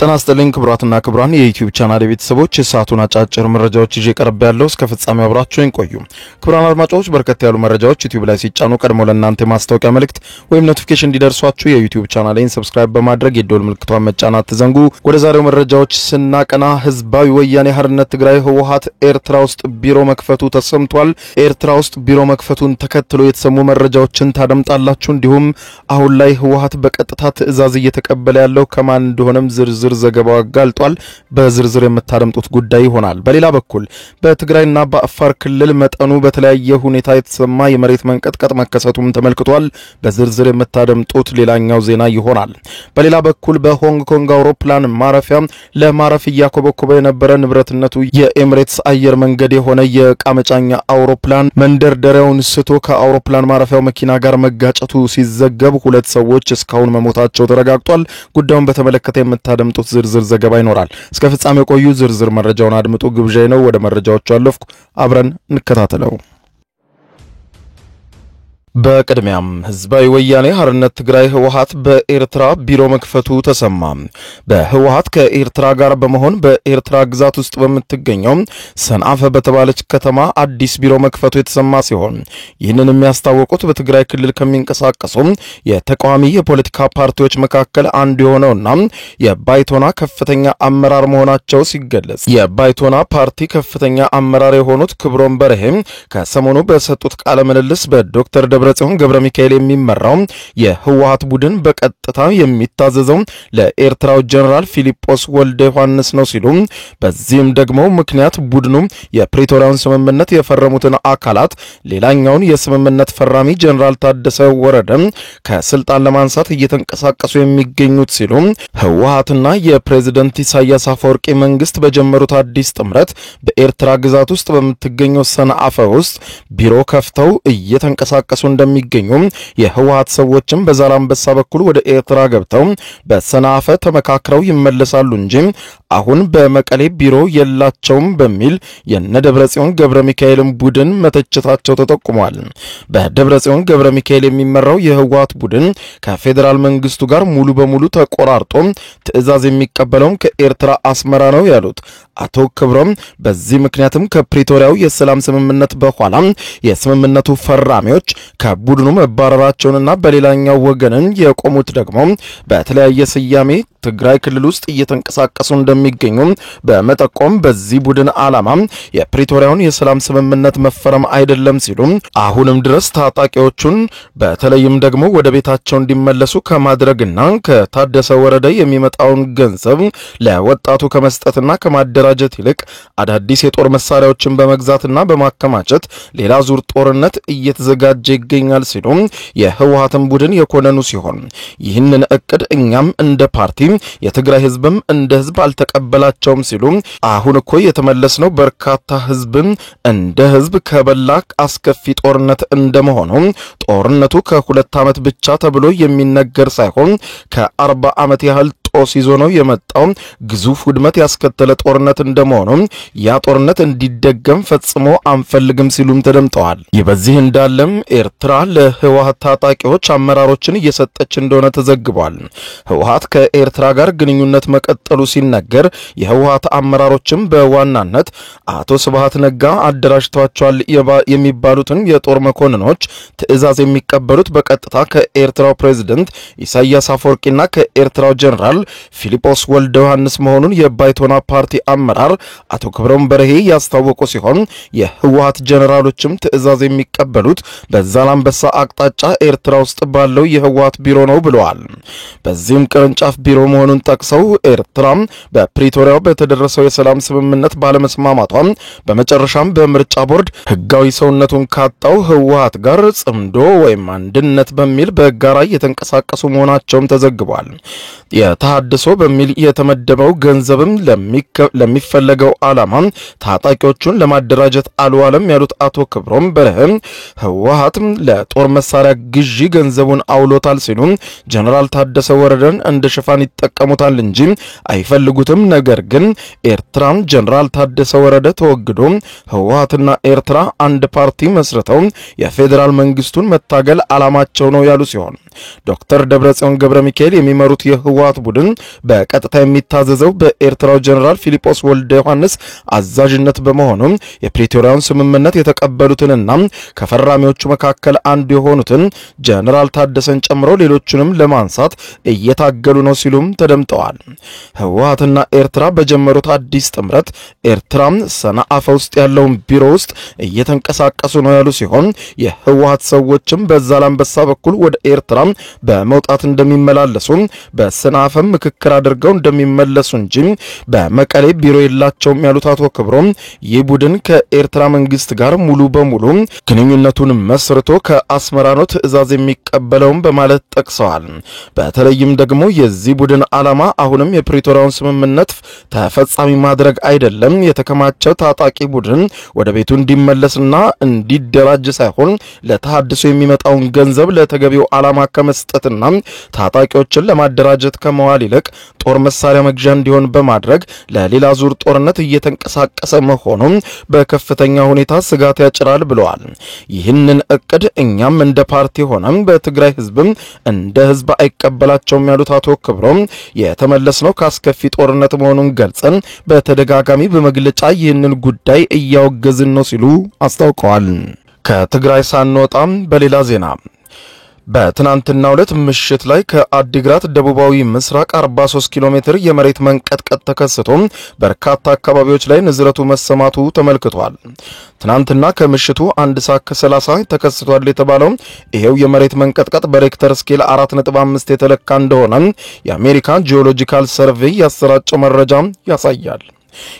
ተናስተልኝ ክብራትና ክብራን የዩቲዩብ ቻናል ቤተሰቦች የሰዓቱን አጫጭር መረጃዎች ይዤ ቀርብ ያለው እስከ ፍጻሜው አብራችሁን ቆዩ። ክብራን አድማጮች በርከት ያሉ መረጃዎች ዩቲዩብ ላይ ሲጫኑ ቀድሞ ለእናንተ ማስታወቂያ መልእክት ወይም ኖቲፊኬሽን እንዲደርሷችሁ የዩቲዩብ ቻናሌን ሰብስክራይብ በማድረግ የደወል ምልክቷን መጫን አትዘንጉ። ወደ ዛሬው መረጃዎች ስናቀና ህዝባዊ ወያኔ ሓርነት ትግራይ ህወሓት ኤርትራ ውስጥ ቢሮ መክፈቱ ተሰምቷል። ኤርትራ ውስጥ ቢሮ መክፈቱን ተከትሎ የተሰሙ መረጃዎችን ታደምጣላችሁ። እንዲሁም አሁን ላይ ህወሓት በቀጥታ ትዕዛዝ እየተቀበለ ያለው ከማን እንደሆነም ዝርዝር ዘገባው አጋልጧል። በዝርዝር የምታደምጡት ጉዳይ ይሆናል። በሌላ በኩል በትግራይና በአፋር ክልል መጠኑ በተለያየ ሁኔታ የተሰማ የመሬት መንቀጥቀጥ መከሰቱም ተመልክቷል። በዝርዝር የምታደምጡት ሌላኛው ዜና ይሆናል። በሌላ በኩል በሆንግ ኮንግ አውሮፕላን ማረፊያ ለማረፍ እያኮበኮበ የነበረ ንብረትነቱ የኤምሬትስ አየር መንገድ የሆነ የቃመጫኛ አውሮፕላን መንደርደሪያውን ስቶ ከአውሮፕላን ማረፊያው መኪና ጋር መጋጨቱ ሲዘገብ ሁለት ሰዎች እስካሁን መሞታቸው ተረጋግጧል። ጉዳዩን በተመለከተ የምታደምጡት ዝርዝር ዘገባ ይኖራል። እስከ ፍጻሜው ቆዩ። ዝርዝር መረጃውን አድምጡ ግብዣይ ነው። ወደ መረጃዎቹ አለፍኩ። አብረን እንከታተለው። በቅድሚያም ህዝባዊ ወያኔ ሓርነት ትግራይ ህወሓት በኤርትራ ቢሮ መክፈቱ ተሰማ። በህወሓት ከኤርትራ ጋር በመሆን በኤርትራ ግዛት ውስጥ በመትገኘው ሰንዓፈ በተባለች ከተማ አዲስ ቢሮ መክፈቱ የተሰማ ሲሆን ይህንን የሚያስታውቁት በትግራይ ክልል ከሚንቀሳቀሱ የተቃዋሚ የፖለቲካ ፓርቲዎች መካከል አንዱ የሆነውና የባይቶና ከፍተኛ አመራር መሆናቸው ሲገለጽ የባይቶና ፓርቲ ከፍተኛ አመራር የሆኑት ክብሮም በርሄ ከሰሞኑ በሰጡት ቃለ ምልልስ በዶክተር ደብረጽዮን ገብረ ሚካኤል የሚመራው የህወሓት ቡድን በቀጥታ የሚታዘዘው ለኤርትራው ጀነራል ፊሊጶስ ወልደ ዮሐንስ ነው ሲሉ በዚህም ደግሞ ምክንያት ቡድኑ የፕሪቶሪያውን ስምምነት የፈረሙትን አካላት ሌላኛውን የስምምነት ፈራሚ ጀነራል ታደሰ ወረደ ከስልጣን ለማንሳት እየተንቀሳቀሱ የሚገኙት ሲሉ ህወሓትና የፕሬዝዳንት ኢሳያስ አፈወርቂ መንግስት በጀመሩት አዲስ ጥምረት በኤርትራ ግዛት ውስጥ በመትገኘው ሰንዓፈ ውስጥ ቢሮ ከፍተው እየተንቀሳቀሱ እንደሚገኙ የህወሓት ሰዎችም በዛላምበሳ በኩል ወደ ኤርትራ ገብተው በሰንዓፈ ተመካክረው ይመለሳሉ እንጂ አሁን በመቀሌ ቢሮ የላቸውም በሚል የነደብረጽዮን ገብረ ሚካኤልን ቡድን መተቸታቸው ተጠቁሟል። በደብረጽዮን ገብረ ሚካኤል የሚመራው የህወሓት ቡድን ከፌደራል መንግስቱ ጋር ሙሉ በሙሉ ተቆራርጦ ትዕዛዝ የሚቀበለው ከኤርትራ አስመራ ነው ያሉት አቶ ክብሮም በዚህ ምክንያትም ከፕሪቶሪያው የሰላም ስምምነት በኋላ የስምምነቱ ፈራሚዎች ከቡድኑ መባረራቸውንና በሌላኛው ወገንን የቆሙት ደግሞ በተለያየ ስያሜ ትግራይ ክልል ውስጥ እየተንቀሳቀሱ እንደሚገኙ በመጠቆም በዚህ ቡድን ዓላማ የፕሪቶሪያውን የሰላም ስምምነት መፈረም አይደለም ሲሉ አሁንም ድረስ ታጣቂዎቹን በተለይም ደግሞ ወደ ቤታቸው እንዲመለሱ ከማድረግና ከታደሰ ወረደ የሚመጣውን ገንዘብ ለወጣቱ ከመስጠትና ከማደራጀት ይልቅ አዳዲስ የጦር መሳሪያዎችን በመግዛትና በማከማቸት ሌላ ዙር ጦርነት እየተዘጋጀ ይገኛል ሲሉ የህወሓትን ቡድን የኮነኑ ሲሆን ይህንን እቅድ እኛም እንደ ፓርቲ የትግራይ ህዝብም እንደ ህዝብ አልተቀበላቸውም ሲሉ አሁን እኮ የተመለስነው በርካታ ህዝብም እንደ ህዝብ ከበላ አስከፊ ጦርነት እንደመሆኑ ጦርነቱ ከ2 ዓመት ብቻ ተብሎ የሚነገር ሳይሆን ከ40 ዓመት ያህል ጦስ ይዞ ነው የመጣው ግዙፍ ውድመት ያስከተለ ጦርነት እንደመሆኑ ያ ጦርነት እንዲደገም ፈጽሞ አንፈልግም ሲሉም ተደምጠዋል። ይበዚህ እንዳለም ኤርትራ ለህወሓት ታጣቂዎች አመራሮችን እየሰጠች እንደሆነ ተዘግቧል። ህወሓት ከኤርትራ ጋር ግንኙነት መቀጠሉ ሲነገር የህወሓት አመራሮችም በዋናነት አቶ ስብሃት ነጋ አደራጅተዋቸዋል የሚባሉትን የጦር መኮንኖች ትዕዛዝ የሚቀበሉት በቀጥታ ከኤርትራው ፕሬዝዳንት ኢሳያስ አፈወርቂና ከኤርትራው ጀነራል ፊሊጶስ ወልደ ዮሐንስ መሆኑን የባይቶና ፓርቲ አመራር አቶ ክብሮም በርሄ ያስታወቁ ሲሆን የህወሓት ጀነራሎችም ትዕዛዝ የሚቀበሉት በዛላምበሳ አቅጣጫ ኤርትራ ውስጥ ባለው የህወሓት ቢሮ ነው ብለዋል። በዚህም ቅርንጫፍ ቢሮ መሆኑን ጠቅሰው ኤርትራ በፕሪቶሪያው በተደረሰው የሰላም ስምምነት ባለመስማማቷ በመጨረሻም በምርጫ ቦርድ ህጋዊ ሰውነቱን ካጣው ህወሓት ጋር ጽምዶ ወይም አንድነት በሚል በጋራ የተንቀሳቀሱ መሆናቸውም ተዘግቧል። የተሐድሶ በሚል የተመደበው ገንዘብም ለሚፈለገው ዓላማ ታጣቂዎቹን ለማደራጀት አልዋለም ያሉት አቶ ክብሮም በርሄ ህወሓት ለጦር መሳሪያ ግዢ ገንዘቡን አውሎታል ሲሉ ጀነራል ታደሰ ወረደን እንደ ሽፋን ይጠቀሙታል እንጂ አይፈልጉትም። ነገር ግን ኤርትራም ጀነራል ታደሰ ወረደ ተወግዶ ህወሓትና ኤርትራ አንድ ፓርቲ መስርተው የፌደራል መንግስቱን መታገል ዓላማቸው ነው ያሉ ሲሆን ዶክተር ደብረጽዮን ገብረ ሚካኤል የሚመሩት የህወሓት ቡድን በቀጥታ የሚታዘዘው በኤርትራው ጀነራል ፊሊጶስ ወልደ ዮሐንስ አዛዥነት በመሆኑ የፕሪቶሪያውን ስምምነት የተቀበሉትንና ከፈራሚዎቹ መካከል አንዱ የሆኑትን ጀነራል ታደሰን ጨምሮ ሌሎችንም ለማንሳት እየታገሉ ነው ሲሉም ተደምጠዋል። ህወሓትና ኤርትራ በጀመሩት አዲስ ጥምረት ኤርትራ ሰንዓፈ ውስጥ ያለውን ቢሮ ውስጥ እየተንቀሳቀሱ ነው ያሉ ሲሆን የህወሓት ሰዎችም በዛላምበሳ በኩል ወደ ኤርትራ በመውጣት እንደሚመላለሱ በሰንዓፈ ምክክር አድርገው እንደሚመለሱ እንጂ በመቀሌ ቢሮ የላቸውም ያሉት አቶ ክብሮም ይህ ቡድን ከኤርትራ መንግስት ጋር ሙሉ በሙሉ ግንኙነቱን መስርቶ ከአስመራ ነው ትዕዛዝ የሚቀበለው በማለት ጠቅሰዋል። በተለይም ደግሞ የዚህ ቡድን ዓላማ አሁንም የፕሪቶሪያውን ስምምነት ተፈጻሚ ማድረግ አይደለም፣ የተከማቸው ታጣቂ ቡድን ወደ ቤቱ እንዲመለስና እንዲደራጅ ሳይሆን ለተሐድሶ የሚመጣውን ገንዘብ ለተገቢው ዓላማ ከመስጠትና ታጣቂዎችን ለማደራጀት ከመዋል ይልቅ ጦር መሳሪያ መግዣ እንዲሆን በማድረግ ለሌላ ዙር ጦርነት እየተንቀሳቀሰ መሆኑን በከፍተኛ ሁኔታ ስጋት ያጭራል ብለዋል። ይህንን እቅድ እኛም እንደ ፓርቲ ሆነን በትግራይ ህዝብም እንደ ህዝብ አይቀበላቸውም ያሉት አቶ ክብሮም የተመለስነው ካስከፊ ጦርነት መሆኑን ገልጸን በተደጋጋሚ በመግለጫ ይህንን ጉዳይ እያወገዝን ነው ሲሉ አስታውቀዋል። ከትግራይ ሳንወጣም በሌላ ዜና በትናንትናው ዕለት ምሽት ላይ ከአዲግራት ደቡባዊ ምስራቅ 43 ኪሎ ሜትር የመሬት መንቀጥቀጥ ተከስቶ በርካታ አካባቢዎች ላይ ንዝረቱ መሰማቱ ተመልክቷል። ትናንትና ከምሽቱ 1:30 ተከስቷል የተባለው ይሄው የመሬት መንቀጥቀጥ በሬክተር ስኬል 4.5 የተለካ እንደሆነ የአሜሪካ ጂኦሎጂካል ሰርቬይ ያሰራጨው መረጃ ያሳያል።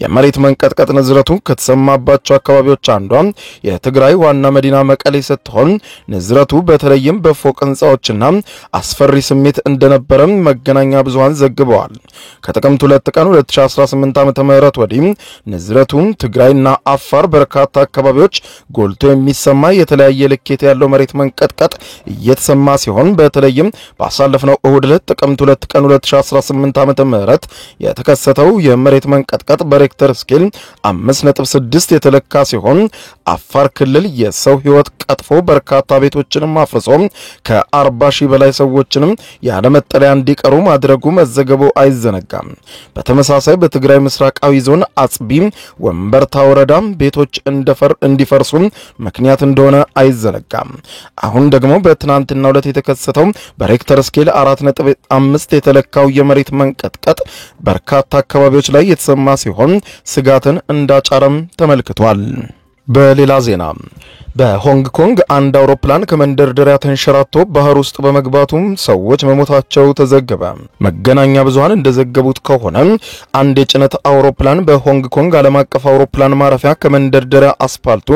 የመሬት መንቀጥቀጥ ንዝረቱ ከተሰማባቸው አካባቢዎች አንዷ የትግራይ ዋና መዲና መቀሌ ስትሆን ንዝረቱ በተለይም በፎቅ ህንጻዎችና አስፈሪ ስሜት እንደነበረ መገናኛ ብዙሃን ዘግበዋል። ከጥቅምት 2 ቀን 2018 ዓ.ም ወዲህ ንዝረቱ ትግራይና አፋር በርካታ አካባቢዎች ጎልቶ የሚሰማ የተለያየ ልኬት ያለው መሬት መንቀጥቀጥ እየተሰማ ሲሆን በተለይም ባሳለፍነው እሁድ ዕለት ጥቅምት 2 ቀን 2018 ዓ.ም የተከሰተው የመሬት መንቀጥቀጥ በሬክተር ስኬል 5.6 የተለካ ሲሆን አፋር ክልል የሰው ህይወት ቀጥፎ በርካታ ቤቶችንም አፍርሶ ከ40,000 በላይ ሰዎችንም ያለ መጠለያ እንዲቀሩ ማድረጉ መዘገቡ አይዘነጋም። በተመሳሳይ በትግራይ ምስራቃዊ ዞን አጽቢ ወንበርታ ወረዳ ቤቶች እንዲፈርሱ ምክንያት እንደሆነ አይዘነጋም። አሁን ደግሞ በትናንትናው ዕለት የተከሰተው በሬክተር ስኬል 4.5 የተለካው የመሬት መንቀጥቀጥ በርካታ አካባቢዎች ላይ የተሰማ ሲሆን ስጋትን እንዳጫረም ተመልክቷል። በሌላ ዜና በሆንግ ኮንግ አንድ አውሮፕላን ከመንደርደሪያ ተንሸራቶ ባህር ውስጥ በመግባቱ ሰዎች መሞታቸው ተዘገበ። መገናኛ ብዙሃን እንደዘገቡት ከሆነ አንድ የጭነት አውሮፕላን በሆንግ ኮንግ ዓለም አቀፍ አውሮፕላን ማረፊያ ከመንደርደሪያ አስፓልቱ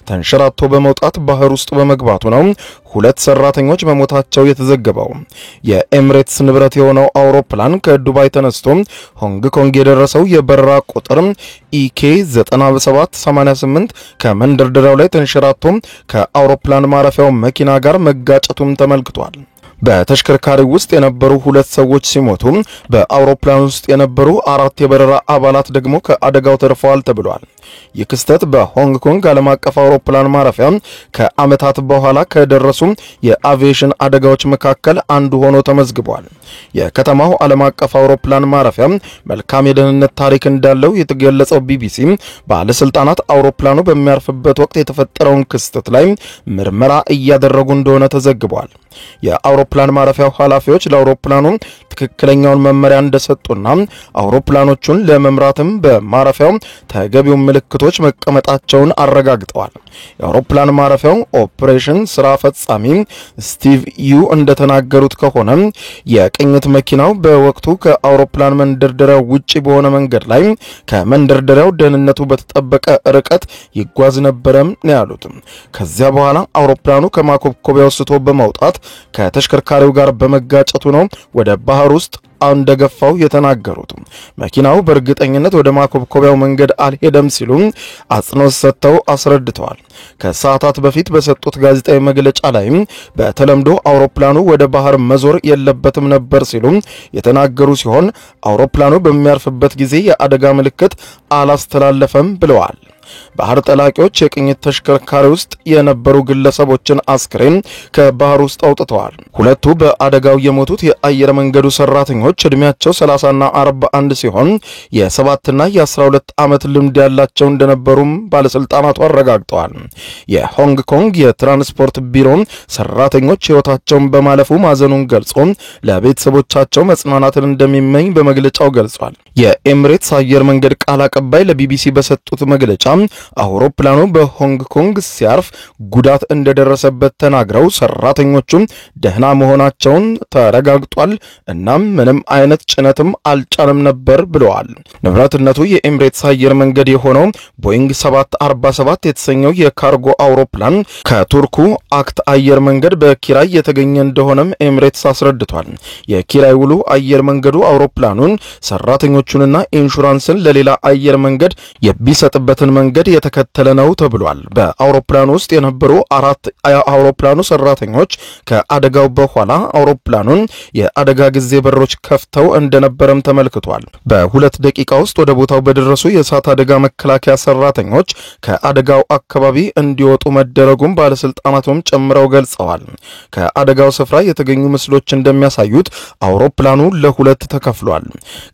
ተንሸራቶ በመውጣት ባህር ውስጥ በመግባቱ ነው ሁለት ሰራተኞች መሞታቸው የተዘገበው። የኤምሬትስ ንብረት የሆነው አውሮፕላን ከዱባይ ተነስቶ ሆንግ ኮንግ የደረሰው የበረራ ቁጥር EK9788 ከመንደርደሪያው ላይ ተንሸራቶ ከአውሮፕላን ማረፊያው መኪና ጋር መጋጨቱም ተመልክቷል። በተሽከርካሪ ውስጥ የነበሩ ሁለት ሰዎች ሲሞቱ በአውሮፕላን ውስጥ የነበሩ 4 የበረራ አባላት ደግሞ ከአደጋው ተርፈዋል ተብሏል። ይህ ክስተት በሆንግ ኮንግ ዓለም አቀፍ አውሮፕላን ማረፊያ ከዓመታት በኋላ ከደረሱ የአቪዬሽን አደጋዎች መካከል አንዱ ሆኖ ተመዝግቧል። የከተማው ዓለም አቀፍ አውሮፕላን ማረፊያ መልካም የደህንነት ታሪክ እንዳለው የተገለጸው ቢቢሲ ባለስልጣናት አውሮፕላኑ በሚያርፍበት ወቅት የተፈጠረውን ክስተት ላይ ምርመራ እያደረጉ እንደሆነ ተዘግቧል። የአውሮፕላን ማረፊያው ኃላፊዎች ለአውሮፕላኑ ትክክለኛውን መመሪያ እንደሰጡና አውሮፕላኖቹን ለመምራትም በማረፊያው ተገቢው ምልክቶች መቀመጣቸውን አረጋግጠዋል። የአውሮፕላን ማረፊያው ኦፕሬሽን ስራ ፈጻሚ ስቲቭ ዩ እንደተናገሩት ከሆነ የቅኝት መኪናው በወቅቱ ከአውሮፕላን መንደርደሪያው ውጪ በሆነ መንገድ ላይ ከመንደርደሪያው ደህንነቱ በተጠበቀ ርቀት ይጓዝ ነበረ ነው ያሉት። ከዚያ በኋላ አውሮፕላኑ ከማኮብኮቢያው ስቶ በመውጣት ከተሽከርካሪው ጋር በመጋጨቱ ነው ወደ ባህር ውስጥ እንደገፋው የተናገሩት። መኪናው በእርግጠኝነት ወደ ማኮብኮቢያው መንገድ አልሄደም ሲሉ አጽንኦት ሰጥተው አስረድተዋል። ከሰዓታት በፊት በሰጡት ጋዜጣዊ መግለጫ ላይ በተለምዶ አውሮፕላኑ ወደ ባህር መዞር የለበትም ነበር ሲሉ የተናገሩ ሲሆን አውሮፕላኑ በሚያርፍበት ጊዜ የአደጋ ምልክት አላስተላለፈም ብለዋል። ባህር ጠላቂዎች የቅኝት ተሽከርካሪ ውስጥ የነበሩ ግለሰቦችን አስክሬን ከባህር ውስጥ አውጥተዋል። ሁለቱ በአደጋው የሞቱት የአየር መንገዱ ሰራተኞች እድሜያቸው 30 እና 41 ሲሆን የ7 እና የ12 ዓመት ልምድ ያላቸው እንደነበሩም ባለስልጣናቱ አረጋግጠዋል። የሆንግ ኮንግ የትራንስፖርት ቢሮ ሰራተኞች ህይወታቸውን በማለፉ ማዘኑን ገልጾ ለቤተሰቦቻቸው መጽናናትን እንደሚመኝ በመግለጫው ገልጿል። የኤሚሬትስ አየር መንገድ ቃል አቀባይ ለቢቢሲ በሰጡት መግለጫ አውሮፕላኑ በሆንግ ኮንግ ሲያርፍ ጉዳት እንደደረሰበት ተናግረው ሰራተኞቹ ደህና መሆናቸውን ተረጋግጧል እናም ምንም አይነት ጭነትም አልጫንም ነበር ብለዋል። ንብረትነቱ የኤሚሬትስ አየር መንገድ የሆነው ቦይንግ 747 የተሰኘው የካርጎ አውሮፕላን ከቱርኩ አክት አየር መንገድ በኪራይ የተገኘ እንደሆነም ኤሚሬትስ አስረድቷል። የኪራይ ውሉ አየር መንገዱ አውሮፕላኑን ሰራተኞቹንና ኢንሹራንስን ለሌላ አየር መንገድ የሚሰጥበትን መንገድ የተከተለ ነው ተብሏል። በአውሮፕላኑ ውስጥ የነበሩ 4 አውሮፕላኑ ሰራተኞች ከአደጋው በኋላ አውሮፕላኑን የአደጋ ጊዜ በሮች ከፍተው እንደነበረም ተመልክቷል። በ2 ደቂቃ ውስጥ ወደ ቦታው በደረሱ የእሳት አደጋ መከላከያ ሰራተኞች ከአደጋው አካባቢ እንዲወጡ መደረጉን ባለስልጣናቱም ጨምረው ገልጸዋል። ከአደጋው ስፍራ የተገኙ ምስሎች እንደሚያሳዩት አውሮፕላኑ ለሁለት ተከፍሏል።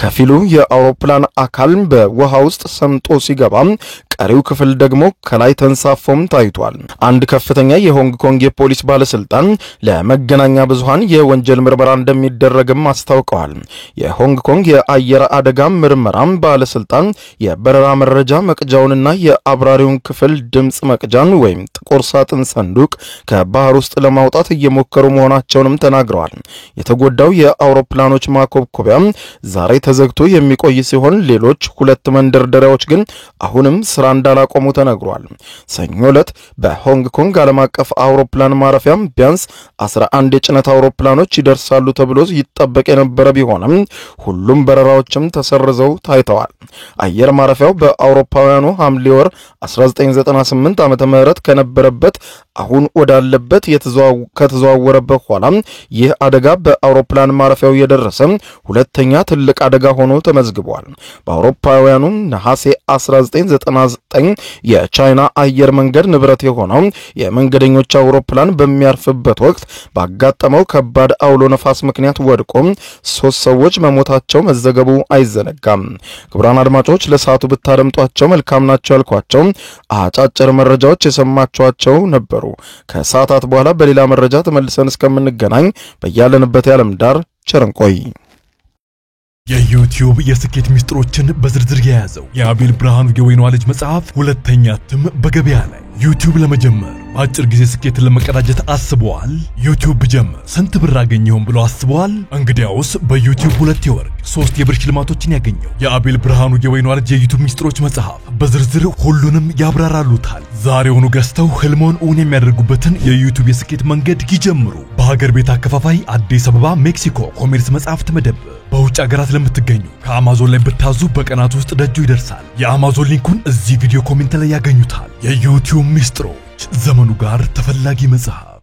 ከፊሉ የአውሮፕላን አካል በውሃ ውስጥ ሰምጦ ሲገባ ቀሪው ክፍል ደግሞ ከላይ ተንሳፎም ታይቷል። አንድ ከፍተኛ የሆንግ ኮንግ የፖሊስ ባለስልጣን ለመገናኛ ብዙሃን የወንጀል ምርመራ እንደሚደረግም አስታውቀዋል። የሆንግ ኮንግ የአየር አደጋ ምርመራ ባለስልጣን የበረራ መረጃ መቅጃውንና የአብራሪውን ክፍል ድምጽ መቅጃን ወይም ጥቁር ሳጥን ሰንዱቅ ከባህር ውስጥ ለማውጣት እየሞከሩ መሆናቸውንም ተናግረዋል። የተጎዳው የአውሮፕላኖች ማኮብኮቢያ ዛሬ ተዘግቶ የሚቆይ ሲሆን ሌሎች 2 መንደርደሪያዎች ግን አሁንም ስራ እንዳላቆሙ ተነግሯል። ሰኞ ዕለት በሆንግ ኮንግ ዓለም አቀፍ አውሮፕላን ማረፊያ ቢያንስ 11 የጭነት አውሮፕላኖች ይደርሳሉ ተብሎ ይጠበቅ የነበረ ቢሆንም ሁሉም በረራዎችም ተሰርዘው ታይተዋል። አየር ማረፊያው በአውሮፓውያኑ ሐምሌ ወር 1998 ዓመተ ምህረት ከነበረበት አሁን ወዳለበት ከተዘዋወረ በኋላ ይህ አደጋ በአውሮፕላን ማረፊያው የደረሰ ሁለተኛ ትልቅ አደጋ ሆኖ ተመዝግቧል። በአውሮፓውያኑ ነሐሴ 1999 የቻይና አየር መንገድ ንብረት የሆነው የመንገደኞች አውሮፕላን በሚያርፍበት ወቅት ባጋጠመው ከባድ አውሎ ነፋስ ምክንያት ወድቆ 3 ሰዎች መሞታቸው መዘገቡ አይዘነጋም። ክቡራን አድማጮች ለሰዓቱ ብታደምጧቸው መልካም ናቸው ያልኳቸው አጫጭር መረጃዎች የሰማችኋቸው ነበሩ። ከሰዓታት በኋላ በሌላ መረጃ ተመልሰን እስከምንገናኝ በያለንበት የዓለም ዳር ቸር እንቆይ። የዩቲዩብ የስኬት ሚስጥሮችን በዝርዝር የያዘው የአቤል ብርሃኑ የወይኗ ልጅ መጽሐፍ ሁለተኛ እትም በገበያ ላይ። ዩቲዩብ ለመጀመር በአጭር ጊዜ ስኬትን ለመቀዳጀት አስበዋል? ዩቲዩብ ጀመር ስንት ብር አገኘሁም ብሎ አስበዋል? እንግዲያውስ በዩቲዩብ 2 የወርቅ 3 የብር ሽልማቶችን ያገኘው የአቤል ብርሃኑ የወይኗ ልጅ የዩቲዩብ ሚስጥሮች መጽሐፍ በዝርዝር ሁሉንም ያብራራሉታል። ዛሬውኑ ገዝተው ህልሞን እውን የሚያደርጉበትን የዩቲዩብ የስኬት መንገድ ይጀምሩ። በሀገር ቤት አከፋፋይ አዲስ አበባ ሜክሲኮ ኮሜርስ መጽሐፍት መደብር። በውጭ ሀገራት ለምትገኙ ከአማዞን ላይ ብታዙ በቀናት ውስጥ ደጁ ይደርሳል። የአማዞን ሊንኩን እዚህ ቪዲዮ ኮሜንት ላይ ያገኙታል። የዩቲዩብ ሚስጥሮች ዘመኑ ጋር ተፈላጊ መጽሐፍ